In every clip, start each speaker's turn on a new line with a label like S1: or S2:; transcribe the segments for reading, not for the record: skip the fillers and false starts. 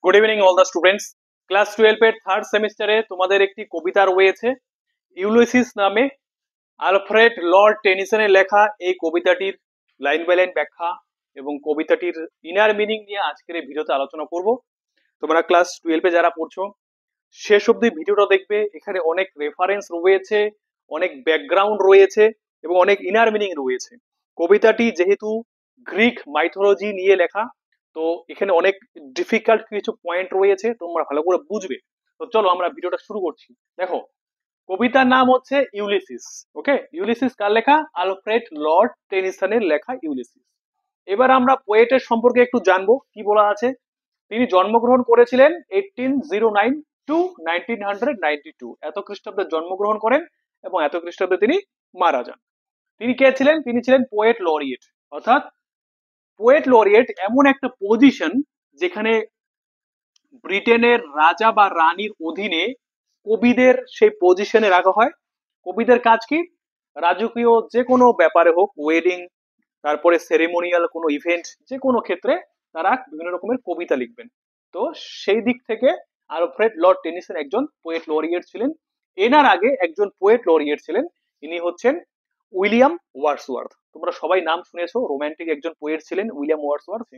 S1: Good evening all the students. Class 12 এর third সেমিস্টারে তোমাদের একটি কবিতা রয়েছে ইউলিসিস নামে। আলফ্রেড লর্ড টেনিসনের লেখা এই কবিতাটির লাইন বাই লাইন ব্যাখ্যা এবং কবিতাটির ইনার মিনিং নিয়ে আজকের এই ভিডিওতে আলোচনা করব। তোমরা ক্লাস 12 যারা পড়ছো শেষ অবধি ভিডিওটা দেখবে। এখানে অনেক রেফারেন্স রয়েছে, অনেক ব্যাকগ্রাউন্ড রয়েছে এবং অনেক ইনার মিনিং রয়েছে। কবিতাটি যেহেতু গ্রিক মাইথোলজি নিয়ে লেখা, তো এখানে অনেক ডিফিকাল্ট কিছু পয়েন্ট রয়েছে, তোমরা ভালো করে বুঝবে। তো চলো আমরা ভিডিওটা শুরু করছি। দেখো, কবিতার নাম হচ্ছে ইউলিসিস। ওকে, ইউলিসিস কার লেখা? আলফ্রেড লর্ড টেনিসনের লেখা ইউলিসিস। এবার আমরা পোয়েটের সম্পর্কে একটু জানবো কি বলা আছে। তিনি জন্মগ্রহণ করেছিলেন 1809 টু 1992, এত খ্রিস্টাব্দে জন্মগ্রহণ করেন এবং এত খ্রিস্টাব্দে তিনি মারা যান। তিনি কে ছিলেন? তিনি ছিলেন পোয়েট লরিয়েট। অর্থাৎ পোয়েট লরিয়েট এমন একটা পজিশন যেখানে ব্রিটেনের রাজা বা রানীর অধীনে কবিদের সেই পজিশনে রাখা হয়। কবিদের কাজ কি? রাজকীয় যে কোনো ব্যাপারে হোক, ওয়েডিং, তারপরে সেরেমোনিয়াল কোনো ইভেন্ট, যে কোনো ক্ষেত্রে তারা বিভিন্ন রকমের কবিতা লিখবেন। তো সেই দিক থেকে আলফ্রেড লর্ড টেনিসন একজন পোয়েট লরিয়েট ছিলেন। এনার আগে একজন পোয়েট লরিয়েট ছিলেন, ইনি হচ্ছেন উইলিয়াম ওয়ার্ডসওয়ার্থ। তোমরা সবাই নাম শুনেছো, রোমান্টিক একজন পোয়েট ছিলেন উইলিয়াম ওয়ার্ডসওয়ার্থ।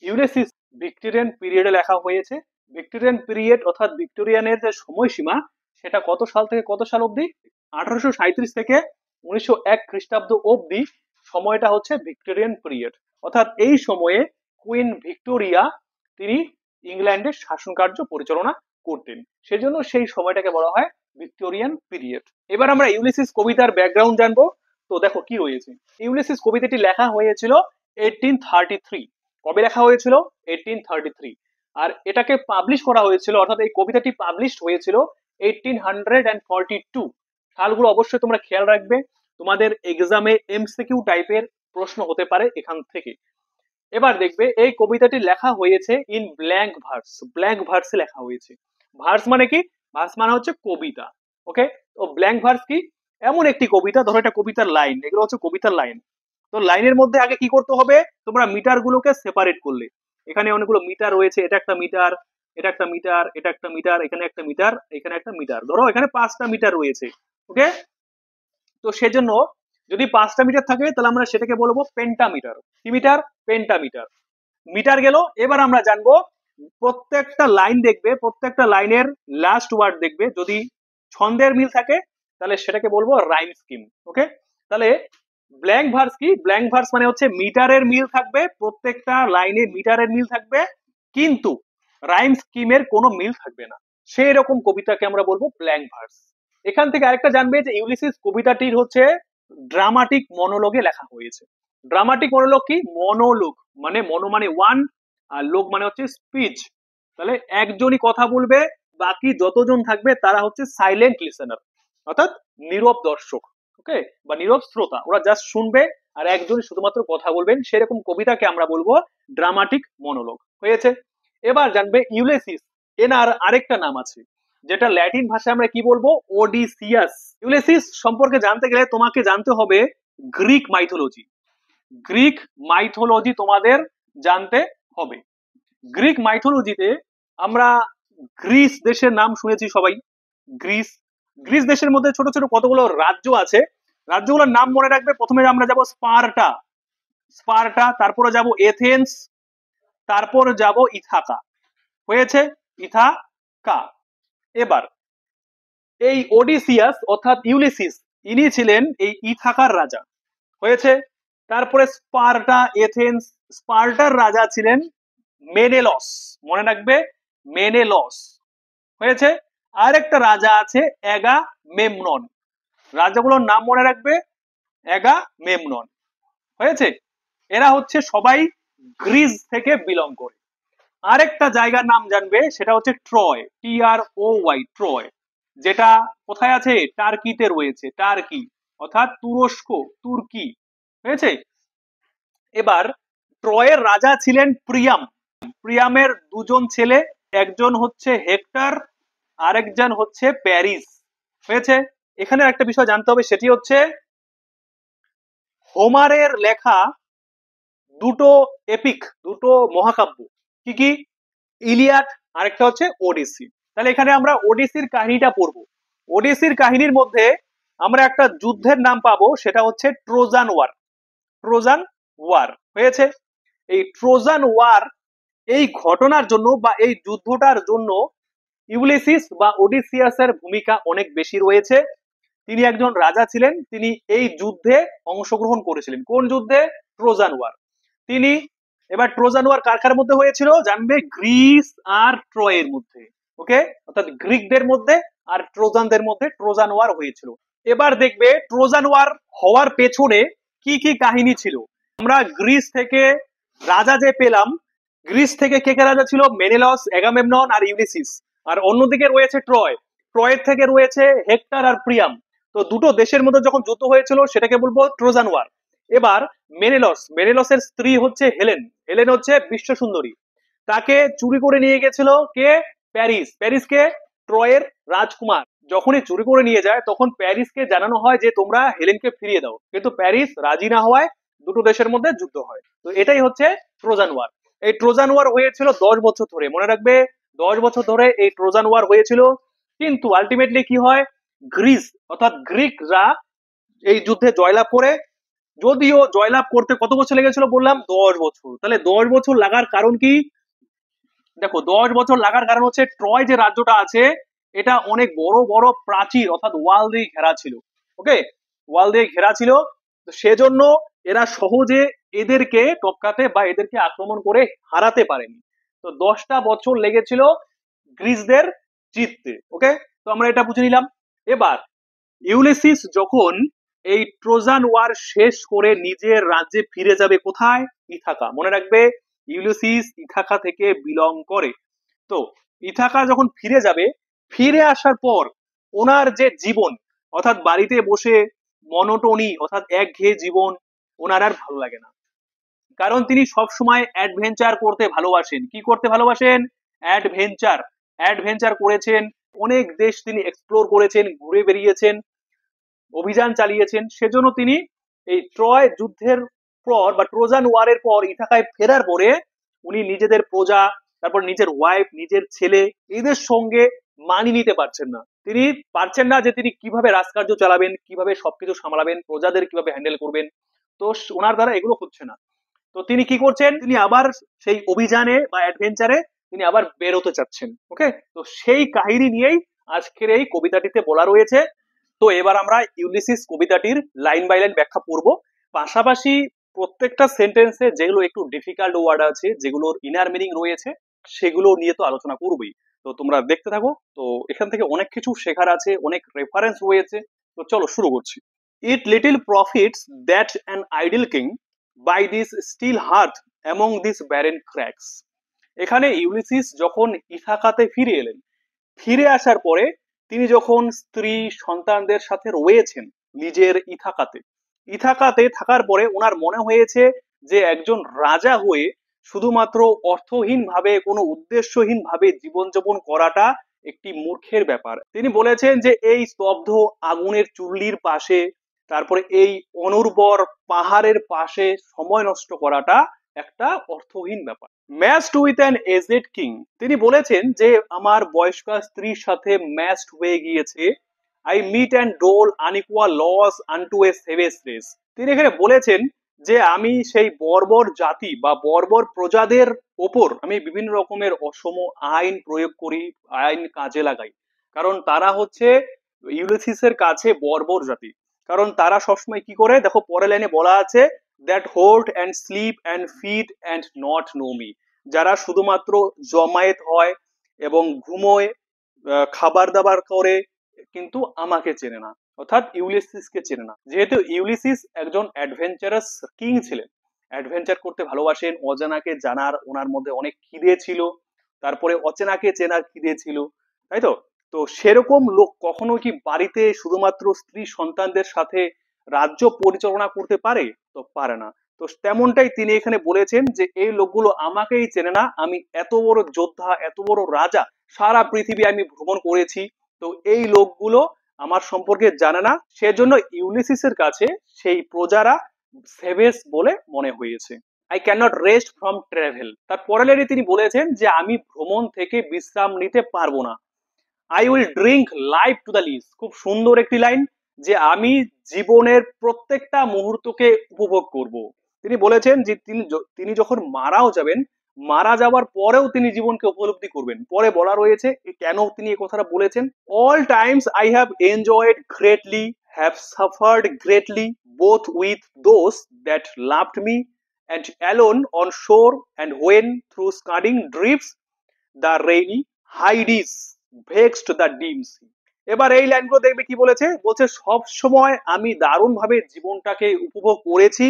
S1: ইউলিসিস ভিক্টোরিয়ান পিরিয়ডে লেখা হয়েছে। ভিক্টোরিয়ান পিরিয়ড অর্থাৎ ভিক্টোরিয়ানের যে সময়সীমা, সেটা কত সাল থেকে কত সাল অবধি? 1837 থেকে 1901 খ্রিস্টাব্দ অবধি সময়টা হচ্ছে ভিক্টোরিয়ান পিরিয়ড। অর্থাৎ এই সময়ে কুইন ভিক্টোরিয়া তিনি ইংল্যান্ডের শাসন কার্য পরিচালনা করতেন, সেজন্য সেই সময়টাকে বলা হয় ভিক্টোরিয়ান পিরিয়ড। এবার আমরা ইউলিসিস কবিতার ব্যাকগ্রাউন্ড জানবো। তো দেখো কি রয়েছে। ইউলিসিস কবিতাটি লেখা হয়েছিল 1833। কবে লেখা হয়েছিল? 1833। আর এটাকে পাবলিশ করা হয়েছিল, অর্থাৎ এই কবিতাটি পাবলিশ হয়েছিল 1842। সালগুলো অবশ্যই তোমরা খেয়াল রাখবে, তোমাদের এক্সামে এমসিকিউ টাইপের প্রশ্ন হতে পারে এখান থেকে। এবার দেখবে এই কবিতাটি লেখা হয়েছে ইন ব্ল্যাঙ্ক ভার্স। ব্ল্যাঙ্ক ভার্সে লেখা হয়েছে। ভার্স মানে কি? ভার্স মানে হচ্ছে কবিতা। ওকে, তো ব্ল্যাঙ্ক ভার্স কি? এমন একটি কবিতা, ধরো এটা কবিতার লাইন, এগুলো হচ্ছে কবিতার লাইন। তো লাইনের মধ্যে আগে কি করতে হবে? তোমরা মিটার গুলোকে সেপারেট করলে, এখানে অনেকগুলো মিটার রয়েছে, এটা একটা মিটার, এটা একটা মিটার, এটা একটা মিটার, এখানে একটা মিটার, এখানে একটা মিটার, ধরো এখানে 5টা মিটার রয়েছে। ওকে, তো সেজন্য যদি 5টা মিটার থাকে তাহলে আমরা সেটাকে বলবো পেন্টামিটার। কি মিটার? পেন্টামিটার। মিটার গেল। এবার আমরা জানবো প্রত্যেকটা লাইন দেখবে, প্রত্যেকটা লাইনের লাস্ট ওয়ার্ড দেখবে, যদি ছন্দের মিল থাকে তাহলে সেটাকে বলবো রাইম স্কিম। ওকে, তাহলে ব্ল্যাঙ্ক ভার্স কি? ব্ল্যাঙ্ক ভার্স মানে হচ্ছে মিটারের মিল থাকবে, প্রত্যেকটা লাইনে মিটারের মিল থাকবে, কিন্তু রাইম স্কিমের কোনো মিল থাকবে না, সেই রকম কবিতাকে আমরা বলবো ব্ল্যাঙ্ক ভার্স। এখান থেকে আরেকটা জানবে যে ইউলিসিস কবিতাটির হচ্ছে ড্রামাটিক মনোলগে লেখা হয়েছে। ড্রামাটিক মনোলগ কি? মনোলগ মানে মনো মানে ওয়ান, আর লোক মানে হচ্ছে স্পিচ। তাহলে একজনই কথা বলবে, বাকি যতজন থাকবে তারা হচ্ছে সাইলেন্ট লিসেনার, অর্থাৎ নীরব দর্শক। ওকে, বা নীরব শ্রোতা, ওরা জাস্ট শুনবে আর একজনই শুধুমাত্র কথা বলবেন, সেরকম কবিতাকে আমরা বলবো ড্রামাটিক মনোলগ। হয়েছে? এবার জানবে ইউলিসিস এনার আরেকটা নাম আছে, যেটা ল্যাটিন ভাষায় আমরা কি বলবো? ওডিসিয়াস। ইউলিসিস সম্পর্কে জানতে গেলে তোমাকে জানতে হবে গ্রিক মাইথোলজি। গ্রিক মাইথোলজি তোমাদের জানতে হবে। গ্রিক মাইথোলজিতে আমরা গ্রিস দেশের নাম শুনেছি সবাই। গ্রিস, গ্রিস দেশের মধ্যে ছোট ছোট কতগুলো রাজ্য আছে, রাজ্যগুলোর নাম মনে রাখবে। প্রথমে আমরা যাব স্পার্টা, স্পার্টা, তারপরে যাব এথেন্স, তারপর যাব ইথাকা। হয়েছে? ইথাকা। এবার এই ওডিসিয়াস অর্থাৎ ইউলিসিস, ইনি ছিলেন এই ইথাকার রাজা। হয়েছে? তারপরে স্পার্টা, এথেন্স, স্পার্টার রাজা ছিলেন মেনেলস। মনে রাখবে, মেনেলস। হয়েছে? আরেকটা রাজা আছে অ্যাগামেমনন। রাজাগুলোর নাম মনে রাখবে, অ্যাগামেমনন। হয়েছে? এরা হচ্ছে সবাই গ্রিস থেকে বিলং করে। আরেকটা জায়গার নাম জানবে, সেটা হচ্ছে ট্রয়, TROY, ট্রয়, যেটা কোথায় আছে? টার্কিতে রয়েছে। টার্কি অর্থাৎ তুরস্ক, তুর্কি। হয়েছে? এবার ট্রয়ের রাজা ছিলেন প্রিয়াম। প্রিয়ামের দুজন ছেলে, একজন হচ্ছে হেক্টর, আরেকজন হচ্ছে প্যারিস। হয়েছে? এখানে একটা বিষয় জানতে হবে, সেটি হচ্ছে হোমারের লেখা দুটো এপিক, দুটো মহাকাব্য। কি কি? ইলিয়াড, আরেকটা হচ্ছে ওডিসি। তাহলে এখানে আমরা ওডিসির কাহিনীটা পড়বো। ওডিসির কাহিনীর মধ্যে আমরা একটা যুদ্ধের নাম পাবো, সেটা হচ্ছে ট্রোজান ওয়ার। ট্রোজান ওয়ার হয়েছে। এই ট্রোজান ওয়ার, এই ঘটনার জন্য বা এই যুদ্ধটার জন্য ইউলিসিস বা ওডিসিয়াসের ভূমিকা অনেক বেশি রয়েছে। তিনি একজন রাজা ছিলেন, তিনি এই যুদ্ধে অংশগ্রহণ করেছিলেন। কোন যুদ্ধে? Trojan war. তিনি, এবার ট্রোজান ওয়ার কার কার মধ্যে হয়েছিল জানবে? গ্রিস আর ট্রয়ের মধ্যে। ওকে, অর্থাৎ গ্রিকদের মধ্যে আর ট্রোজানদের মধ্যে ট্রোজান ওয়ার হয়েছিল। এবার দেখবে ট্রোজান ওয়ার হওয়ার পেছনে কি কি কাহিনী ছিল। আমরা গ্রিস থেকে রাজা যে পেলাম, গ্রিস থেকে কে কে রাজা ছিল? মেনেলস, এগামেমনন আর ইউলিসিস। আর অন্যদিকে রয়েছে ট্রয়। ট্রয়ের থেকে রয়েছে হেক্টর আর প্রিয়াম। তো দুটো দেশের মধ্যে যখন যুদ্ধ হয়েছিল সেটাকে বলবো ট্রোজান ওয়ার। এবার মেনেলসের স্ত্রী হচ্ছে হেলেন। হেলেন হচ্ছে বিশ্ব সুন্দরী। তাকে চুরি করে নিয়ে গেছিল কে? প্যারিস। প্যারিসকে ট্রয়ের রাজকুমার যখনই চুরি করে নিয়ে যায়, তখন প্যারিসকে জানানো হয় যে তোমরা হেলেনকে ফিরিয়ে দাও, কিন্তু প্যারিস রাজি না হওয়ায় দুটো দেশের মধ্যে যুদ্ধ হয়। তো এটাই হচ্ছে ট্রোজান ওয়ার। এই ট্রোজান ওয়ার হয়েছিল 10 বছর ধরে, মনে রাখবে 10 বছর ধরে এই ট্রোজান ওয়ার হয়েছিল। কিন্তু আলটিমেটলি কি হয়? গ্রিস অর্থাৎ গ্রিকরা এই যুদ্ধে জয়লাভ করে। যদিও জয়লাভ করতে কত বছর লেগেছিল বললাম? 10 বছর। তাহলে 10 বছর লাগার কারণ কি? দেখো, 10 বছর লাগার কারণ হচ্ছে ট্রয় যে রাজ্যটা আছে এটা অনেক বড় বড় প্রাচীর অর্থাৎ ওয়াল দিয়ে ঘেরা ছিল। ওকে, ওয়াল দিয়ে ঘেরা ছিল। তো সেজন্য এরা সহজে এদেরকে টপকাতে বা এদেরকে আক্রমণ করে হারাতে পারেনি। তো 10টা বছর লেগেছিল গ্রিসদের জিততে। ওকে, তো আমরা এটা বুঝে নিলাম। এবার ইউলিসিস যখন এই ট্রোজান ওয়ার শেষ করে নিজের রাজ্যে ফিরে যাবে, কোথায়? ইথাকা। মনে রাখবে ইউলিসিস ইথাকা থেকে বিলং করে। তো ইথাকা যখন ফিরে যাবে, ফিরে আসার পর ওনার যে জীবন অর্থাৎ বাড়িতে বসে মনোটোনি অর্থাৎ একঘেয়ে জীবন ওনার আর ভালো লাগে না। কারণ তিনি সব সময় অ্যাডভেঞ্চার করতে ভালোবাসেন। কি করতে ভালোবাসেন? অ্যাডভেঞ্চার। অ্যাডভেঞ্চার করেছেন, অনেক দেশ তিনি এক্সপ্লোর করেছেন, ঘুরে বেরিয়েছেন, অভিযান চালিয়েছেন। সেজন্য তিনি এই ট্রয় যুদ্ধের পর বা ট্রোজান ওয়ারের পর ইথাকায় ফেরার পরে উনি নিজেদের প্রজা, তারপর নিজের ওয়াইফ, নিজের ছেলে, এদের সঙ্গে মানিয়ে নিতে পারছেন না। তিনি পারছেন না যে তিনি কিভাবে রাজকার্য চালাবেন, কিভাবে সবকিছু সামলাবেন, প্রজাদের কিভাবে হ্যান্ডেল করবেন। তো ওনার দ্বারা এগুলো হচ্ছে না। তো তিনি কি করছেন? তিনি আবার সেই অভিযানে বা অ্যাডভেঞ্চারে তিনি আবার বেরোতে চাচ্ছেন। ওকে, তো সেই কাহিনী নিয়েই আজকের এই কবিতাটিতে বলা রয়েছে। তো এবার আমরা ইউলিসিস কবিতাটির লাইন বাই লাইন ব্যাখ্যা পড়ব। পাশাপাশি প্রত্যেকটা সেন্টেন্সে যেগুলো একটু ডিফিকাল্ট ওয়ার্ড আছে, যেগুলোর ইনার মিনিং রয়েছে, সেগুলো নিয়ে তো আলোচনা করবই। তো তোমরা দেখতে থাকো। তো এখান থেকে অনেক কিছু শেখার আছে, অনেক রেফারেন্স রয়েছে। তো চলো শুরু করছি। It little profits that an idle king by this still hearth among this barren crags. এখানে ইউলিসিস যখন ইথাকাতে ফিরে এলেন, ফিরে আসার পরে তিনি যখন স্ত্রী সন্তানদের সাথে রয়েছেন নিজের ইথাকাতে, ইথাকাতে থাকার পরে ওনার মনে হয়েছে যে একজন রাজা হয়ে শুধুমাত্র অর্থহীন ভাবে, কোনো উদ্দেশ্যহীন ভাবে জীবনযাপন করাটা একটি মূর্খের ব্যাপার। তিনি বলেছেন যে এই স্তব্ধ আগুনের চুল্লির পাশে, তারপরে এই অনুর্বর পাহাড়ের পাশে সময় নষ্ট করাটা একটা অর্থহীন ব্যাপার। Matched with an aged king, তিনি বলেছেন যে আমার বয়স্কা স্ত্রীর সাথে ম্যাচড হয়ে গিয়েছে। I mete and dole unequal laws unto a savage race. তিনি এখানে বলেছেন যে আমি সেই বর্বর জাতি বা বর্বর প্রজাদের ওপর আমি বিভিন্ন রকমের অসম আইন প্রয়োগ করি, আইন কাজে লাগাই। কারণ তারা হচ্ছে ইউলিসিসের কাছে বর্বর জাতি। কারণ তারা সবসময় কি করে, দেখো পরের লাইনে বলা আছে, that hold and sleep and feed and not know me. যারা শুধুমাত্র জমায়েত হয় এবং ঘুমোয়, খাবার দাবার করে, কিন্তু আমাকে চেনে না, অর্থাৎ ইউলিসিসকে চেনে না। যেহেতু ইউলিসিস একজন অ্যাডভেঞ্চারাস কিং ছিলেন, অ্যাডভেঞ্চার করতে ভালোবাসেন, অজানাকে জানার ওনার মধ্যে অনেক খিদে ছিল, তারপরে অচেনাকে চেনার খিদে ছিল, তাই তো? তো সেরকম লোক কখনো কি বাড়িতে শুধুমাত্র স্ত্রী সন্তানদের সাথে রাজ্য পরিচালনা করতে পারে? তো পারে না। তো তেমনটাই তিনি এখানে বলেছেন যে এই লোকগুলো আমাকেই চেনে না, আমি এত বড় যোদ্ধা, এত বড় রাজা, সারা পৃথিবী আমি ভ্রমণ করেছি, তো এই লোকগুলো আমার সম্পর্কে জানে না। সেজন্য ইউলিসিসের কাছে সেই প্রজারা সেভেস বলে মনে হয়েছে। I can not rest from travel. তার পরের লাইনে তিনি বলেছেন যে আমি ভ্রমণ থেকে বিশ্রাম নিতে পারবো না। I will drink life to the lees. খুব সুন্দর একটি লাইন, যে আমি জীবনের প্রত্যেকটা মুহূর্তকে উপভোগ করব। তিনি বলেছেন যে তিনি যখন মারাও যাবেন, মারা যাওয়ার পরেও তিনি জীবনকে উপলব্ধি করবেন। পরে বলা রয়েছে কেন তিনি এই কথাটা বলেছেন। All times I have enjoyed greatly, have suffered greatly, both with those that loved me and alone on shore, and when through scudding drifts the rainy Hyades vexed the dim sea. এবার এই লাইনগুলো দেখবে কি বলেছে, বলছে সব সময় আমি দারুণ ভাবে জীবনটাকে উপভোগ করেছি,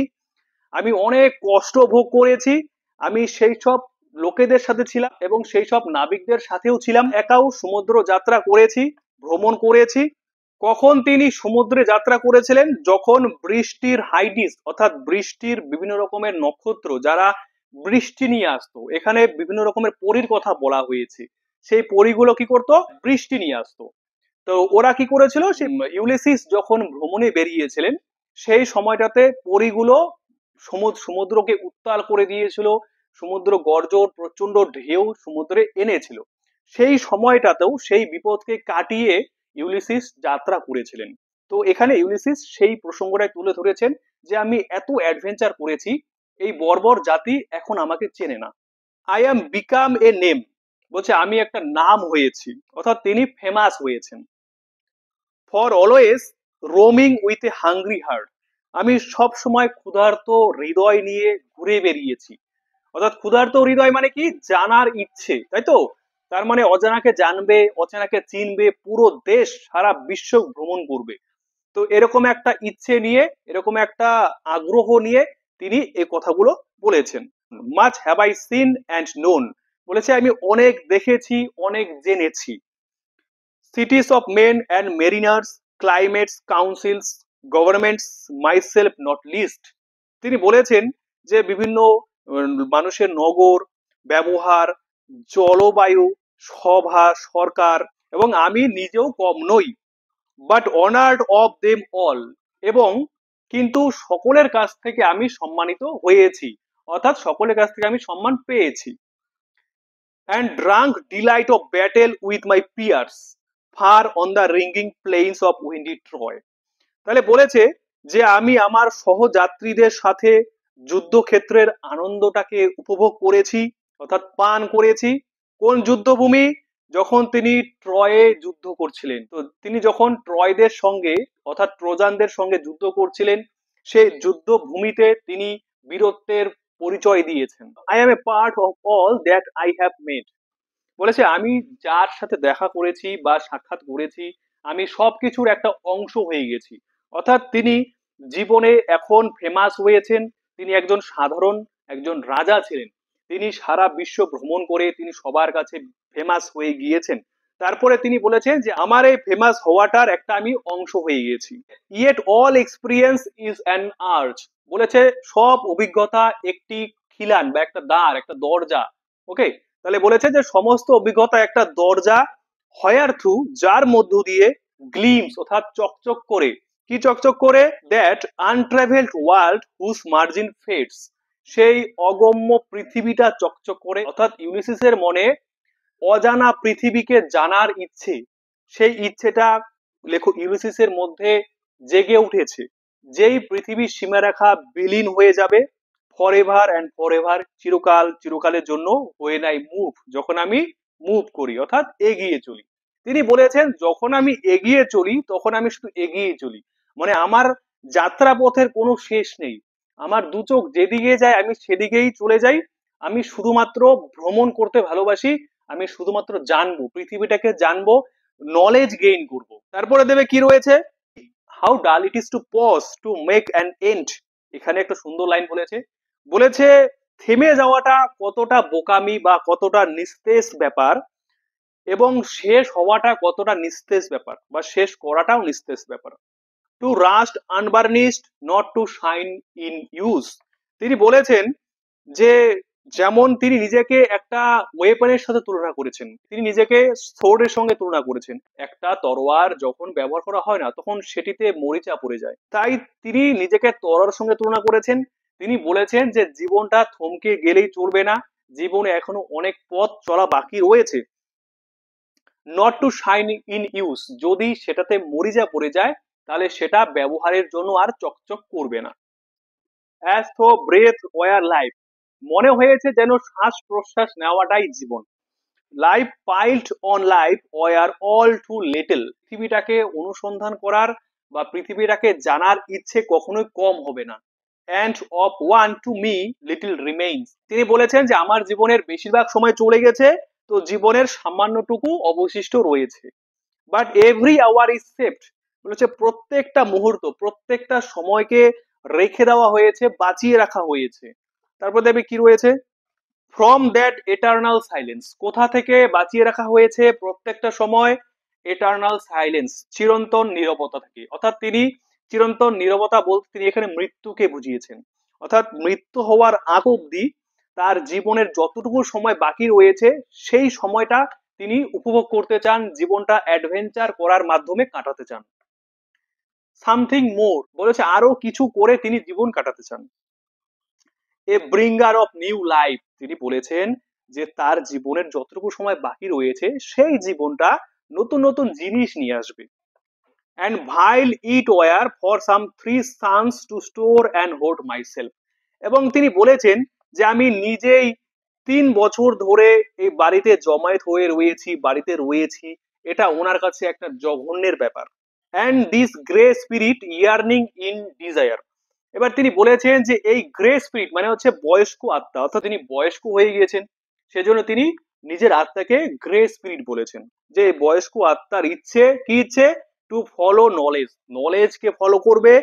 S1: আমি অনেক কষ্ট ভোগ করেছি, আমি সেই সব লোকেদের সাথে ছিলাম এবং সেই সব নাবিকদের সাথেও ছিলাম, একাও সমুদ্র যাত্রা করেছি, ভ্রমণ করেছি। কখন তিনি সমুদ্রে যাত্রা করেছিলেন? যখন বৃষ্টির হাইডিস অর্থাৎ বৃষ্টির বিভিন্ন রকমের নক্ষত্র যারা বৃষ্টি নিয়ে আসতো, এখানে বিভিন্ন রকমের পরীর কথা বলা হয়েছে, সেই পরীগুলো কি করতো? বৃষ্টি নিয়ে আসতো। তো ওরা কি করেছিল, সে ইউলিসিস যখন ভ্রমণে বেরিয়েছিলেন সেই সময়টাতে পরীগুলো সমুদ্রকে উত্তাল করে দিয়েছিল, সমুদ্র গর্জন, প্রচন্ড ঢেউ সমুদ্রে এনেছিল। সেই সময়টাতেও সেই বিপদকে কাটিয়ে ইউলিসিস যাত্রা করেছিলেন। তো এখানে ইউলিসিস সেই প্রসঙ্গটাই তুলে ধরেছেন যে আমি এত অ্যাডভেঞ্চার করেছি, এই বর্বর জাতি এখন আমাকে চেনে না। I am become a name, বলছে আমি একটা নাম হয়েছি, অর্থাৎ তিনি ফেমাস হয়েছেন। For always roaming with a hungry heart, আমি সব সময় ক্ষুধার্ত হৃদয় নিয়ে ঘুরে বেরিয়েছি। অর্থাৎ ক্ষুধার্ত হৃদয় মানে কি? জানার ইচ্ছে, তাই তো? তার মানে অজানাকে জানবে, অচেনাকে চিনবে, পুরো দেশ সারা বিশ্ব ভ্রমণ করবে। তো এরকম একটা ইচ্ছে নিয়ে, এরকম একটা আগ্রহ নিয়ে তিনি এই কথাগুলো বলেছেন। Much have I seen and known, বলেছে আমি অনেক দেখেছি, অনেক জেনেছি। cities of men and mariners, climates, councils, governments, myself not least। তিনি বলেছেন যে বিভিন্ন মানুষের নগর, ব্যবহার, জলবায়ু, সভা, সরকার, এবং আমি নিজেও কম নই। But honoured of them all, এবং কিন্তু সকলের কাছ থেকে আমি সম্মানিত হয়েছি, অর্থাৎ সকলের কাছ থেকে আমি সম্মান পেয়েছি। and drunk delight of battle with my peers far on the ringing plains of windy Troy। তাহলে বলেছে যে আমি আমার সহযাত্রীদের সাথে যুদ্ধক্ষেত্রের আনন্দটাকে উপভোগ করেছি, অর্থাৎ পান করেছি। কোন যুদ্ধভূমি? যখন তিনি ট্রয়ে যুদ্ধ করছিলেন। তো তিনি যখন ট্রয়দের সঙ্গে অর্থাৎ ট্রোজানদের সঙ্গে যুদ্ধ করছিলেন, সেই যুদ্ধভূমিতে তিনি বীরত্বের পরিচয় দিয়েছেন। I M A part of all that I have made, বলেছে আমি যার সাথে দেখা করেছি বা সাক্ষাৎ করেছি, আমি সবকিছুর একটা অংশ হয়ে গেছি। অর্থাৎ তিনি জীবনে এখন ফেমাস হয়েছেন, তিনি একজন সাধারণ একজন রাজা ছিলেন, তিনি সারা বিশ্ব ভ্রমণ করে তিনি সবার কাছে ফেমাস হয়ে গিয়েছেন। তারপরে তিনি বলেছেন যে আমার এই ফেমাস হওয়াটার একটা আমি অংশ হয়ে গেছি। Yet all experience is an arch, বলেছে সব অভিজ্ঞতা একটি খিলান বা একটা দ্বার, একটা দরজা। ওকে, তাহলে বলেছে যে সমস্ত অভিজ্ঞতা একটা দরজা, হয়ার থ্রু, যার মধ্য দিয়ে, গ্লিমস অর্থাৎ চকচক করে, কি চকচক করে? That untravelled world whose margin fades, সেই অগম্য পৃথিবীটা চকচক করে। অর্থাৎ ইউলিসিসের মনে অজানা পৃথিবীকে জানার ইচ্ছে, সেই ইচ্ছেটা লেখক ইউলিসিসের মধ্যে জেগে উঠেছে। যেই পৃথিবীর সীমারেখা বিলীন হয়ে যাবে, ফরএভার অ্যান্ড ফরএভার, চিরকাল চিরকালের জন্য, when I move, যখন আমি মুভ করি অর্থাৎ এগিয়ে চলি। তিনি বলেছেন যখন আমি এগিয়ে চলি তখন আমি শুধু এগিয়ে চলি, মানে আমার যাত্রা পথের কোনো শেষ নেই, আমার দু চোখ যেদিকে যায় আমি সেদিকেই চলে যাই। আমি শুধুমাত্র ভ্রমণ করতে ভালোবাসি, আমি শুধুমাত্র জানবো, পৃথিবীটাকে জানবো, নলেজ গেইন করব। তারপরে দেবে কি রয়েছে, how dull it is to pause to make an end. এখানে একটা সুন্দর লাইন বলেছে, বলেছে থেমে যাওয়াটা কতটা বোকামি বা কতটা নিস্তেজ ব্যাপার, এবং শেষ হওয়াটা কতটা নিস্তেজ ব্যাপার, বা শেষ করাটাও নিস্তেজ ব্যাপার। To rust unburnished, not to shine in use. তিনি বলেছেন যে যেমন তিনি নিজেকে একটা ওয়েপনের সাথে তুলনা করেছেন, তিনি নিজেকে সোর্ডের সঙ্গে তুলনা করেছেন। একটা তরোয়ার যখন ব্যবহার করা হয় না তখন সেটিতে মরিচা পড়ে যায়, তাই তিনি নিজেকে তরোয়ার সঙ্গে তুলনা করেছেন, তিনি বলেছেন যে জীবনটা থমকে গেলেই চলবে না, জীবনে এখনো অনেক পথ চলা বাকি রয়েছে। Not to shine in use, যদি সেটাতে মরিচা পড়ে যায় তাহলে সেটা ব্যবহারের জন্য আর চকচক করবে না। As though breath were life, মনে হয়েছে যেন শ্বাস প্রশ্বাস নেওয়াটাই জীবন। Life piled on life were all too little, পৃথিবীটাকে অনুসন্ধান করার বা পৃথিবীটাকে জানার ইচ্ছে কখনোই কম হবে না। And of one to me little remains, তিনি বলেছেন যে আমার জীবনের বেশিরভাগ সময় চলে গেছে, তো জীবনের সামান্যটুকু অবশিষ্ট রয়েছে। But every hour is saved, বলেছে প্রত্যেকটা মুহূর্ত প্রত্যেকটা সময়কে রেখে দেওয়া হয়েছে, বাঁচিয়ে রাখা হয়েছে। তারপর দেখবে কি রয়েছে, ফ্রম দ্যাট এটার্নাল সাইলেন্স, কোথা থেকে বাঁচিয়ে রাখা হয়েছে প্রত্যেকটা সময়? এটার্নাল সাইলেন্স, চিরন্তন নীরবতা থেকে। অর্থাৎ তিনি চিরন্তন নীরবতা বলতে তিনি এখানে মৃত্যুকে বুঝিয়েছেন। অর্থাৎ মৃত্যু হওয়ার আগ অব্দি তার জীবনের যতটুকু সময় বাকি রয়েছে সেই সময়টা তিনি উপভোগ করতে চান, জীবনটা অ্যাডভেঞ্চার করার মাধ্যমে কাটাতে চান। সামথিং মোর, বলেছে আরো কিছু করে তিনি জীবন কাটাতে চান। এ ব্রিঙ্গার অফ নিউ লাইফ, তিনি বলেছেন যে তার জীবনের যতটুকু সময় বাকি রয়েছে সেই জীবনটা নতুন নতুন জিনিস নিয়ে আসবে। And vile it were for some 3 sons to store and hoard myself, এবং তিনি বলেছেন যে আমি নিজেই 3 বছর ধরে এই বাড়িতে জমায়েত হয়ে রয়েছি, বাড়িতে রয়েছি, এটা ওনার কাছে একটা জঘন্যের ব্যাপার। And this grey spirit earning in desire, এবার তিনি বলেছেন যে এই গ্রে স্পিরিট মানে হচ্ছে বয়স্ক আত্মা, অর্থাৎ তিনি বয়স্ক হয়ে গিয়েছেন, সেজন্য তিনি নিজের আত্মাকে গ্রে স্পিরিট বলেছেন। যে বয়স্ক আত্মার ইচ্ছে কি ইচ্ছে? টু ফলো নলেজ, নলেজকে ফলো করবে,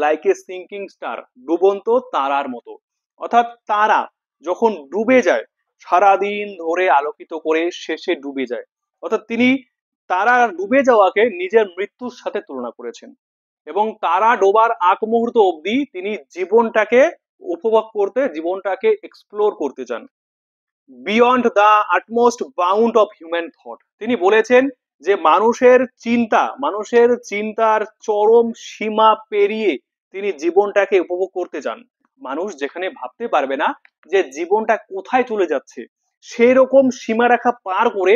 S1: লাইক এ সিঙ্কিং স্টার, ডুবন্ত তারার মতো। অর্থাৎ তারা যখন ডুবে যায় সারাদিন ধরে আলোকিত করে শেষে ডুবে যায়, অর্থাৎ তিনি তারা ডুবে যাওয়াকে নিজের মৃত্যুর সাথে তুলনা করেছেন। এবং তারা ডোবার আগ মুহূর্ত অবধি তিনি জীবনটাকে উপভোগ করতে, জীবনটাকে এক্সপ্লোর করতে চান। Beyond the utmost bound of human thought, তিনি বলেছেন যে মানুষের চিন্তার চরম সীমা পেরিয়ে তিনি জীবনটাকে উপভোগ করতে চান। মানুষ যেখানে ভাবতে পারবে না যে জীবনটা কোথায় চলে যাচ্ছে, সেই রকম সীমারেখা পার করে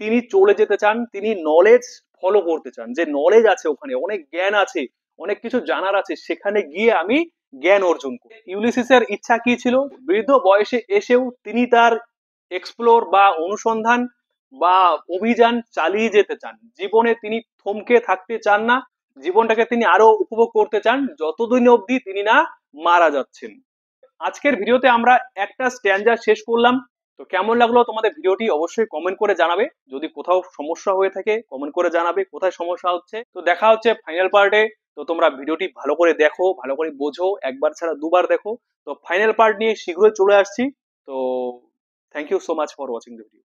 S1: তিনি চলে যেতে চান। তিনি নলেজ ফলো করতে চান, যে নলেজ আছে ওখানে, অনেক জ্ঞান আছে, অনেক কিছু জানার আছে, সেখানে গিয়ে আমি জ্ঞান অর্জন করি। ইউলিসিসের ইচ্ছা কি ছিল? বৃদ্ধ বয়সে এসেও তিনি তার এক্সপ্লোর বা অনুসন্ধান বা অভিযান চালিয়ে যেতে চান। জীবনে তিনি থমকে থাকতে চান না, জীবনটাকে তিনি আরো উপভোগ করতে চান যতদিন অবধি তিনি না মারা যাচ্ছেন। আজকের ভিডিওতে আমরা একটা স্ট্যান্ডার শেষ করলাম। তো কেমন লাগলো তোমাদের ভিডিওটি অবশ্যই কমেন্ট করে জানাবে। যদি কোথাও সমস্যা হয়ে থাকে কমেন্ট করে জানাবে কোথায় সমস্যা হচ্ছে। তো দেখা হচ্ছে ফাইনাল পার্টে। তো তোমরা ভিডিওটি ভালো করে দেখো, ভালো করে বোঝো, একবার ছাড়া দুবার দেখো। তো ফাইনাল পার্ট নিয়ে শীঘ্রই চলে আসছি। তো thank you so much for watching the video.